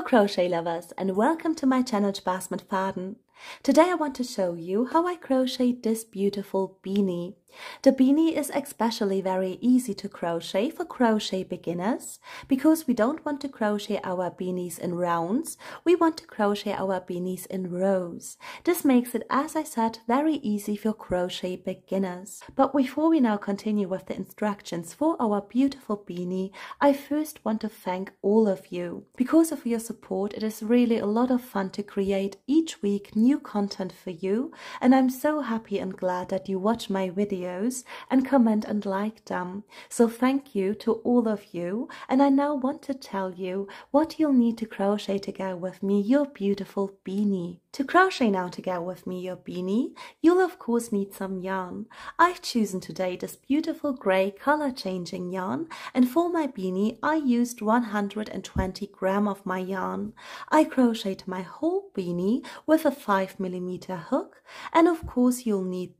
crochet lovers, and welcome to my channel Spaß mit Faden. Today I want to show you how I crocheted this beautiful beanie. The beanie is especially very easy to crochet for crochet beginners because we don't want to crochet our beanies in rounds, we want to crochet our beanies in rows. This makes it, as I said, very easy for crochet beginners. But before we now continue with the instructions for our beautiful beanie, I first want to thank all of you. Because of your support, it is really a lot of fun to create each week new content for you, and I'm so happy and glad that you watch my videos and comment and like them. So thank you to all of you, and I now want to tell you what you'll need to crochet to go with me your beautiful beanie. To crochet now to go with me your beanie, you'll of course need some yarn. I've chosen today this beautiful grey color changing yarn, and for my beanie I used 120 grams of my yarn. I crocheted my whole beanie with a 5mm hook, and of course you'll need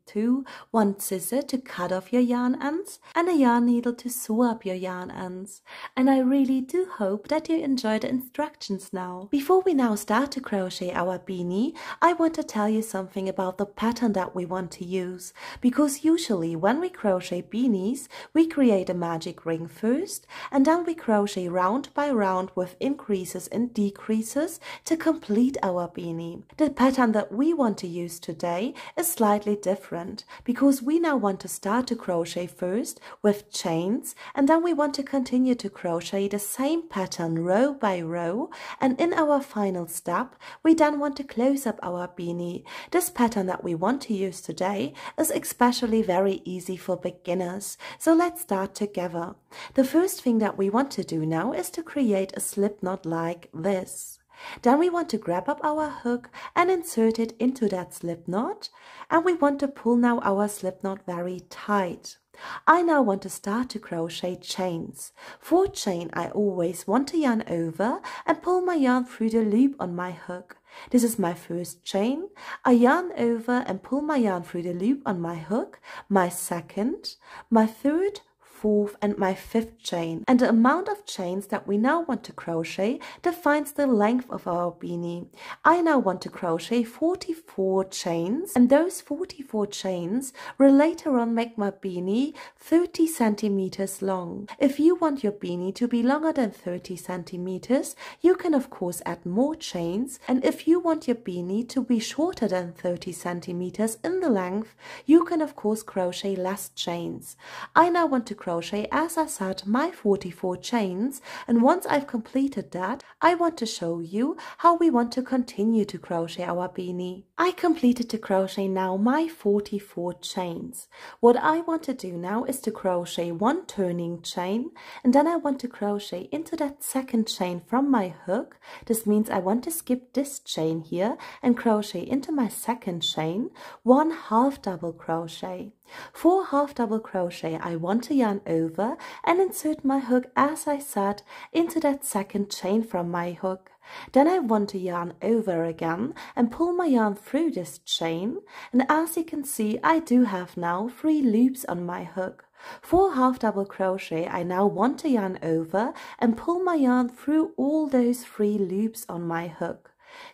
one scissor to cut off your yarn ends and a yarn needle to sew up your yarn ends. And I really do hope that you enjoy the instructions now. Before we now start to crochet our beanie, I want to tell you something about the pattern that we want to use, because usually when we crochet beanies we create a magic ring first, and then we crochet round by round with increases and decreases to complete our beanie. The pattern that we want to use today is slightly different, because we now want to start to crochet first with chains, and then we want to continue to crochet the same pattern row by row, and in our final step we then want to close up our beanie. This pattern that we want to use today is especially very easy for beginners, so let's start together. The first thing that we want to do now is to create a slip knot like this. Then we want to grab up our hook and insert it into that slip knot, and we want to pull now our slip knot very tight. I now want to start to crochet chains. For chain I always want to yarn over and pull my yarn through the loop on my hook. This is my first chain. I yarn over and pull my yarn through the loop on my hook, my second, my third, fourth and my fifth chain, and the amount of chains that we now want to crochet defines the length of our beanie. I now want to crochet 44 chains, and those 44 chains will later on make my beanie 30 centimeters long. If you want your beanie to be longer than 30 centimeters, you can of course add more chains, and if you want your beanie to be shorter than 30 centimeters in the length, you can of course crochet less chains. I now want to crochet, as I said, my 44 chains, and once I've completed that, I want to show you how we want to continue to crochet our beanie. I completed to crochet now my 44 chains. What I want to do now is to crochet one turning chain, and then I want to crochet into that second chain from my hook. This means I want to skip this chain here and crochet into my second chain, one half double crochet. For half double crochet I want to yarn over and insert my hook, as I said, into that second chain from my hook. Then I want to yarn over again and pull my yarn through this chain, and as you can see I do have now 3 loops on my hook. For half double crochet I now want to yarn over and pull my yarn through all those 3 loops on my hook.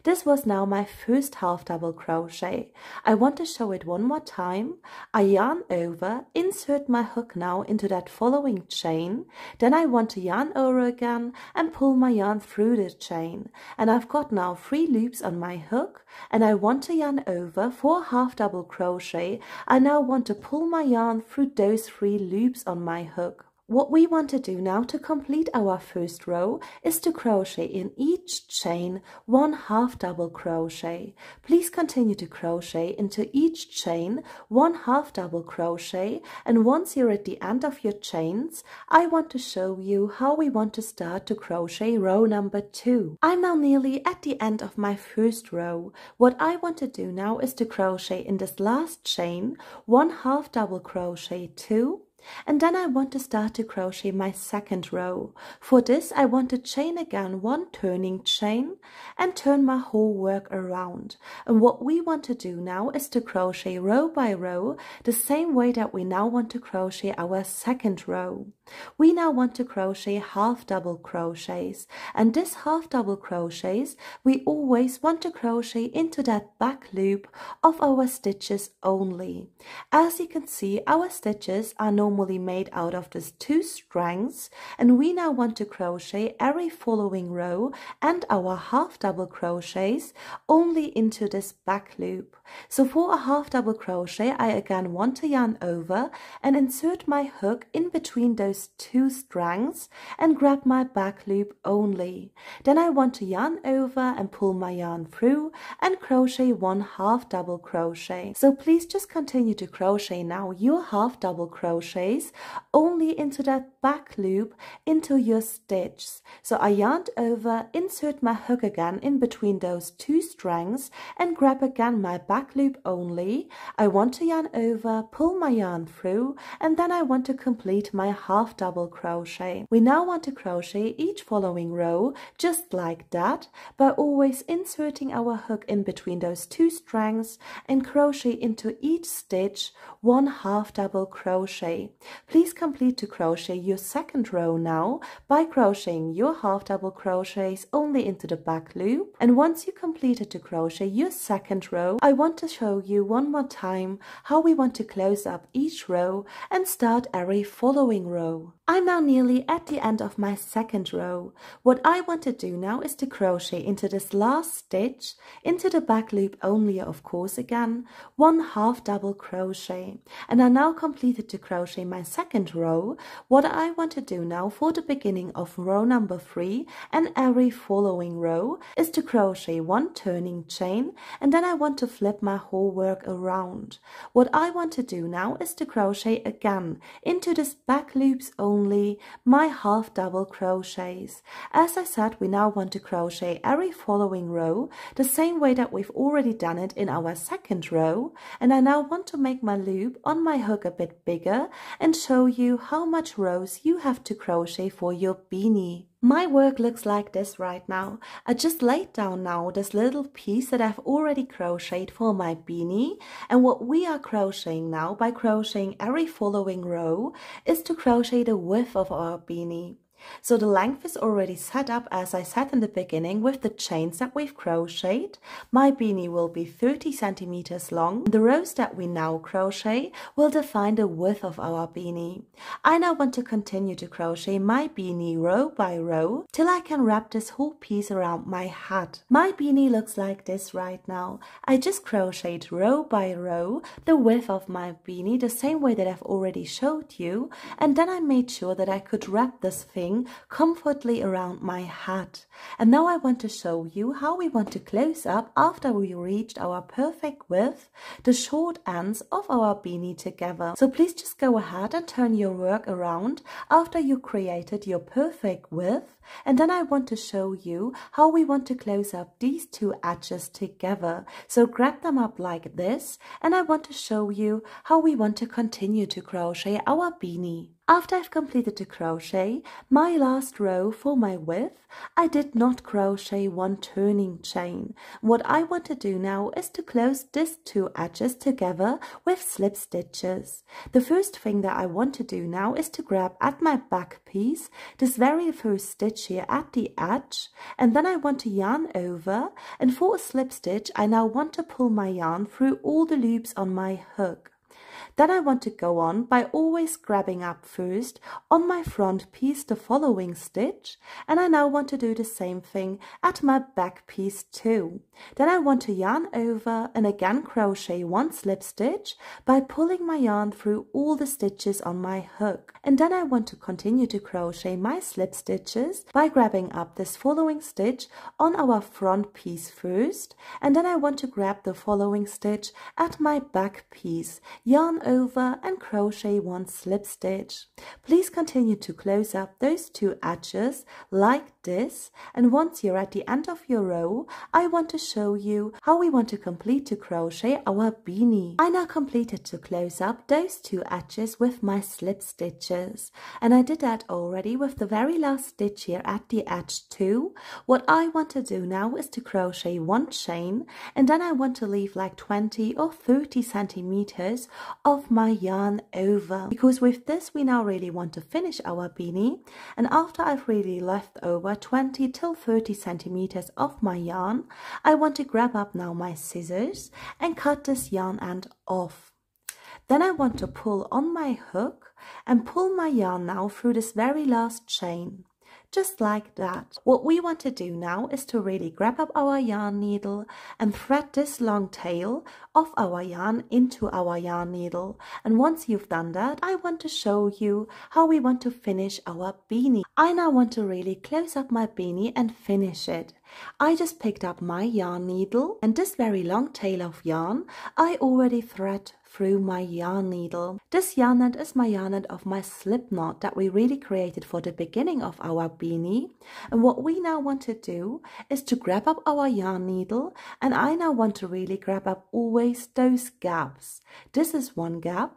This was now my first half double crochet. I want to show it one more time. I yarn over, insert my hook now into that following chain, then I want to yarn over again and pull my yarn through the chain, and I've got now 3 loops on my hook, and I want to yarn over. For half double crochet I now want to pull my yarn through those 3 loops on my hook. What we want to do now to complete our first row is to crochet in each chain one half double crochet. Please continue to crochet into each chain one half double crochet, and once you're at the end of your chains, I want to show you how we want to start to crochet row number 2. I'm now nearly at the end of my first row. What I want to do now is to crochet in this last chain one half double crochet 2, and then I want to start to crochet my second row. For this I want to chain again one turning chain and turn my whole work around. And what we want to do now is to crochet row by row the same way that we now want to crochet our second row. We now want to crochet half double crochets, and this half double crochets we always want to crochet into that back loop of our stitches only. As you can see, our stitches are normally made out of these 2 strands, and we now want to crochet every following row and our half double crochets only into this back loop. So for a half double crochet, I again want to yarn over and insert my hook in between those 2 strands and grab my back loop only. Then I want to yarn over and pull my yarn through and crochet 1 half double crochet. So please just continue to crochet now your half double crochets only into that back loop into your stitch. So I yarned over, insert my hook again in between those 2 strands and grab again my back loop only. I want to yarn over, pull my yarn through, and then I want to complete my half double crochet. We now want to crochet each following row just like that, by always inserting our hook in between those 2 strands and crochet into each stitch 1 half double crochet. Please complete to crochet your second row now by crocheting your half double crochets only into the back loop, and once you completed to crochet your second row, I want to show you one more time how we want to close up each row and start every following row. I'm now nearly at the end of my second row. What I want to do now is to crochet into this last stitch, into the back loop only of course again, 1 half double crochet. And I now completed to crochet my second row. What I want to do now for the beginning of row number 3 and every following row is to crochet 1 turning chain, and then I want to flip my whole work around. What I want to do now is to crochet again into this back loops only my half double crochets. As I said, we now want to crochet every following row the same way that we've already done it in our second row, and I now want to make my loop on my hook a bit bigger and show you how much rows you have to crochet for your beanie. My work looks like this right now. I just laid down now this little piece that I've already crocheted for my beanie, and what we are crocheting now by crocheting every following row is to crochet the width of our beanie. So the length is already set up as I said in the beginning with the chains that we've crocheted. My beanie will be 30 centimeters long. The rows that we now crochet will define the width of our beanie. I now want to continue to crochet my beanie row by row till I can wrap this whole piece around my hat. My beanie looks like this right now. I just crocheted row by row the width of my beanie the same way that I've already showed you, and then I made sure that I could wrap this thing comfortably around my hat. And now I want to show you how we want to close up after we reached our perfect width the short ends of our beanie together. So please just go ahead and turn your work around after you created your perfect width, and then I want to show you how we want to close up these 2 edges together. So grab them up like this, and I want to show you how we want to continue to crochet our beanie. After I've completed the crochet, my last row for my width, I did not crochet 1 turning chain. What I want to do now is to close these 2 edges together with slip stitches. The first thing that I want to do now is to grab at my back piece, this very first stitch here at the edge, and then I want to yarn over, and for a slip stitch I now want to pull my yarn through all the loops on my hook. Then I want to go on by always grabbing up first on my front piece the following stitch, and I now want to do the same thing at my back piece too. Then I want to yarn over and again crochet 1 slip stitch by pulling my yarn through all the stitches on my hook. And then I want to continue to crochet my slip stitches by grabbing up this following stitch on our front piece first, and then I want to grab the following stitch at my back piece, yarn over and crochet 1 slip stitch. Please continue to close up those 2 edges like this, and once you're at the end of your row, I want to show you how we want to complete to crochet our beanie. I now completed to close up those 2 edges with my slip stitches, and I did that already with the very last stitch here at the edge too. What I want to do now is to crochet 1 chain, and then I want to leave like 20 or 30 centimeters of of my yarn over, because with this we now really want to finish our beanie. And after I've really left over 20 till 30 centimeters of my yarn, I want to grab up now my scissors and cut this yarn end off. Then I want to pull on my hook and pull my yarn now through this very last chain. Just like that. What we want to do now is to really grab up our yarn needle and thread this long tail of our yarn into our yarn needle. And once you've done that, I want to show you how we want to finish our beanie. I now want to really close up my beanie and finish it. I just picked up my yarn needle, and this very long tail of yarn I already thread through my yarn needle. This yarn end is my yarn end of my slip knot that we really created for the beginning of our beanie. And what we now want to do is to grab up our yarn needle, and I now want to really grab up always those gaps. This is one gap,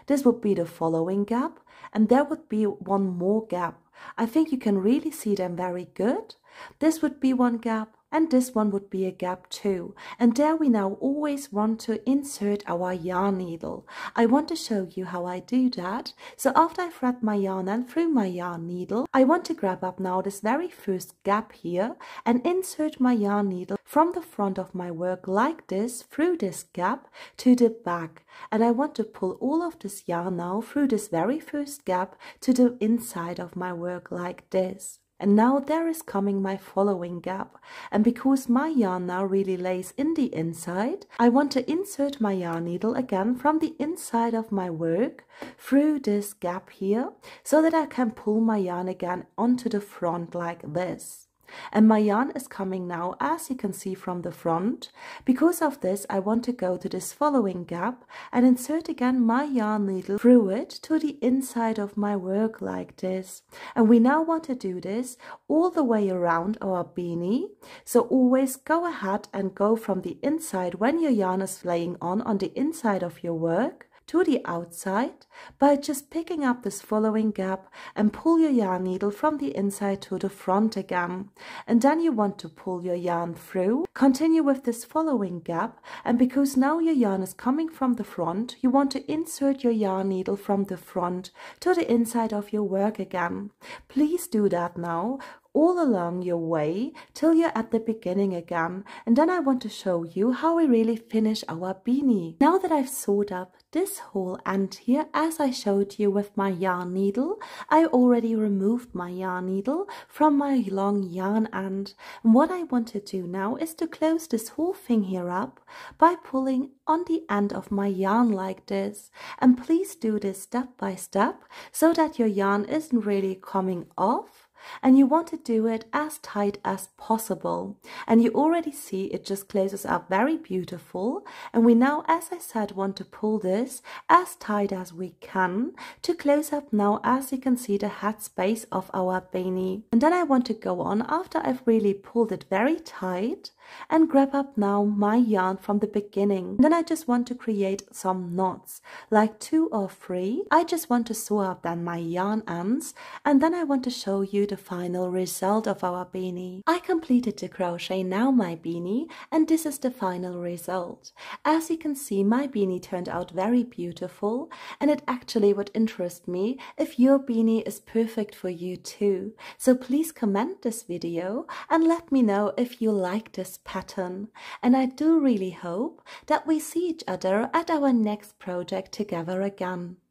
this would be the following gap, and there would be one more gap. I think you can really see them very good. This would be one gap, and this one would be a gap too. And there we now always want to insert our yarn needle. I want to show you how I do that. So after I thread my yarn end through my yarn needle, I want to grab up now this very first gap here and insert my yarn needle from the front of my work like this through this gap to the back. And I want to pull all of this yarn now through this very first gap to the inside of my work like this. And now there is coming my following gap, and because my yarn now really lays in the inside, I want to insert my yarn needle again from the inside of my work through this gap here, so that I can pull my yarn again onto the front like this. And my yarn is coming now, as you can see, from the front. Because of this, I want to go to this following gap and insert again my yarn needle through it to the inside of my work like this. And we now want to do this all the way around our beanie. So always go ahead and go from the inside when your yarn is laying on the inside of your work, to the outside by just picking up this following gap and pull your yarn needle from the inside to the front again. And then you want to pull your yarn through, continue with this following gap, and because now your yarn is coming from the front, you want to insert your yarn needle from the front to the inside of your work again. Please do that now all along your way till you're at the beginning again. And then I want to show you how we really finish our beanie. Now that I've sewed up this whole end here, as I showed you with my yarn needle, I already removed my yarn needle from my long yarn end. And what I want to do now is to close this whole thing here up by pulling on the end of my yarn like this. And please do this step by step so that your yarn isn't really coming off. And you want to do it as tight as possible. And you already see it just closes up very beautiful. And we now, as I said, want to pull this as tight as we can to close up now, as you can see, the head space of our beanie. And then I want to go on after I've really pulled it very tight and grab up now my yarn from the beginning. And then I just want to create some knots, like 2 or 3. I just want to sew up then my yarn ends, and then I want to show you the final result of our beanie. I completed the crochet now my beanie, and this is the final result. As you can see, my beanie turned out very beautiful, and it actually would interest me if your beanie is perfect for you too. So please comment this video and let me know if you like this pattern. And I do really hope that we see each other at our next project together again.